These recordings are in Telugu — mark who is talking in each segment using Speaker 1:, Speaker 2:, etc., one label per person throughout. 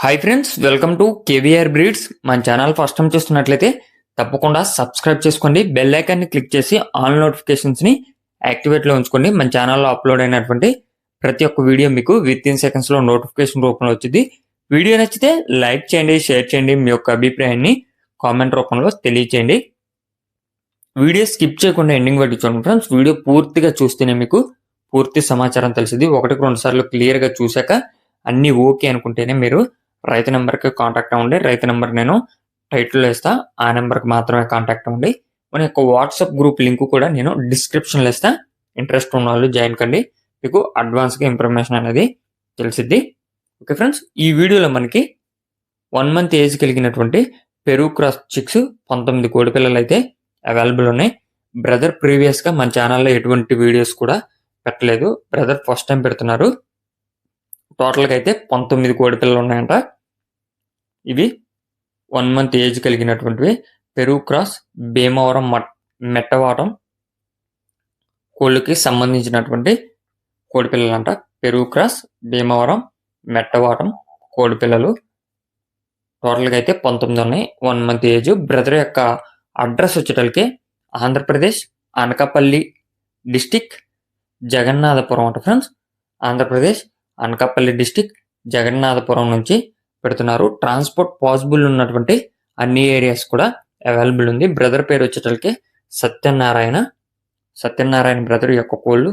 Speaker 1: Hi friends, welcome to KVR breeds. మన ఛానల్ ఫస్ట్ టైం చూస్తున్నట్లయితే తప్పకుండా సబ్స్క్రైబ్ చేసుకోండి. బెల్ ఐకాన్ని క్లిక్ చేసి ఆల్ నోటిఫికేషన్స్ని యాక్టివేట్లో ఉంచుకోండి. మన ఛానల్లో అప్లోడ్ అయినటువంటి ప్రతి ఒక్క వీడియో మీకు విత్ ఇన్ సెకండ్స్లో నోటిఫికేషన్ రూపంలో వచ్చింది. వీడియో నచ్చితే లైక్ చేయండి, షేర్ చేయండి, మీ యొక్క అభిప్రాయాన్ని కామెంట్ రూపంలో తెలియచేయండి. వీడియో స్కిప్ చేయకుండా ఎండింగ్ వరకు చూడండి ఫ్రెండ్స్. వీడియో పూర్తిగా చూస్తేనే మీకు పూర్తి సమాచారం తెలిసింది. 1-2 సార్లు క్లియర్గా చూశాక అన్నీ ఓకే అనుకుంటేనే మీరు రైతు నెంబర్కి కాంటాక్ట్ అవ్వండి. రైతు నెంబర్ నేను టైటిల్లో ఇస్తా, ఆ నెంబర్కి మాత్రమే కాంటాక్ట్ అవ్వండి. మన యొక్క వాట్సాప్ గ్రూప్ లింక్ కూడా నేను డిస్క్రిప్షన్లో ఇస్తా. ఇంట్రెస్ట్ ఉన్న వాళ్ళు జాయిన్ కండి, మీకు అడ్వాన్స్గా ఇన్ఫర్మేషన్ అనేది తెలిసిద్ది. ఓకే ఫ్రెండ్స్, ఈ వీడియోలో మనకి 1 month ఏజ్ కలిగినటువంటి పెరుగు క్రాస్ చిక్స్ 19 కోడి పిల్లలు అయితే అవైలబుల్ ఉన్నాయి. బ్రదర్ ప్రీవియస్గా మన ఛానల్లో ఎటువంటి వీడియోస్ కూడా పెట్టలేదు. బ్రదర్ ఫస్ట్ టైం పెడుతున్నారు. టోటల్గా అయితే 19 కోడి పిల్లలు ఉన్నాయంట. ఇవి 1 month ఏజ్ కలిగినటువంటివి పెరుగు క్రాస్ భీమవరం మెట్టవాటం కోళ్ళకి సంబంధించినటువంటి కోడి పిల్లలు అంట. పెరుగు క్రాస్ భీమవరం మెట్టవాటం కోడి పిల్లలు టోటల్గా అయితే 19 ఉన్నాయి. 1 month ఏజ్. బ్రదర్ యొక్క అడ్రస్ వచ్చేటలకి ఆంధ్రప్రదేశ్ అనకాపల్లి డిస్టిక్ జగన్నాథపురం అంట ఫ్రెండ్స్. ఆంధ్రప్రదేశ్ అనకాపల్లి డిస్టిక్ జగన్నాథపురం నుంచి పెడుతున్నారు. ట్రాన్స్పోర్ట్ పాసిబుల్ ఉన్నటువంటి అన్ని ఏరియాస్ కూడా అవైలబుల్ ఉంది. బ్రదర్ పేరు వచ్చేటలకి సత్యనారాయణ బ్రదర్ యొక్క కోళ్ళు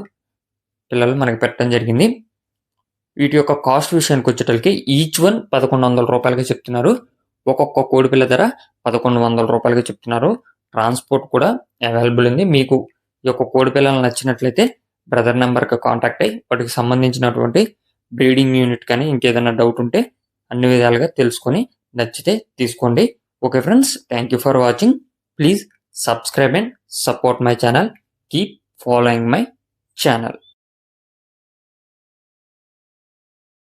Speaker 1: పిల్లలు మనకి పెట్టడం జరిగింది. వీటి యొక్క కాస్ట్ విషయానికి వచ్చేటలకి ఈచ్ వన్ 1100 రూపాయలుగా చెప్తున్నారు. ఒక్కొక్క కోడి పిల్ల ధర 1100 రూపాయలుగా చెప్తున్నారు. ట్రాన్స్పోర్ట్ కూడా అవైలబుల్ ఉంది. మీకు ఈ యొక్క కోడి పిల్లలు నచ్చినట్లయితే బ్రదర్ నెంబర్కి కాంటాక్ట్ అయ్యి వాటికి సంబంధించినటువంటి బ్రీడింగ్ యూనిట్ కానీ ఇంకేదైనా డౌట్ ఉంటే అన్ని విధాలుగా తెలుసుకొని నచ్చితే తీసుకోండి. Okay friends, thank you for watching. Please subscribe and support my channel. Keep following my channel.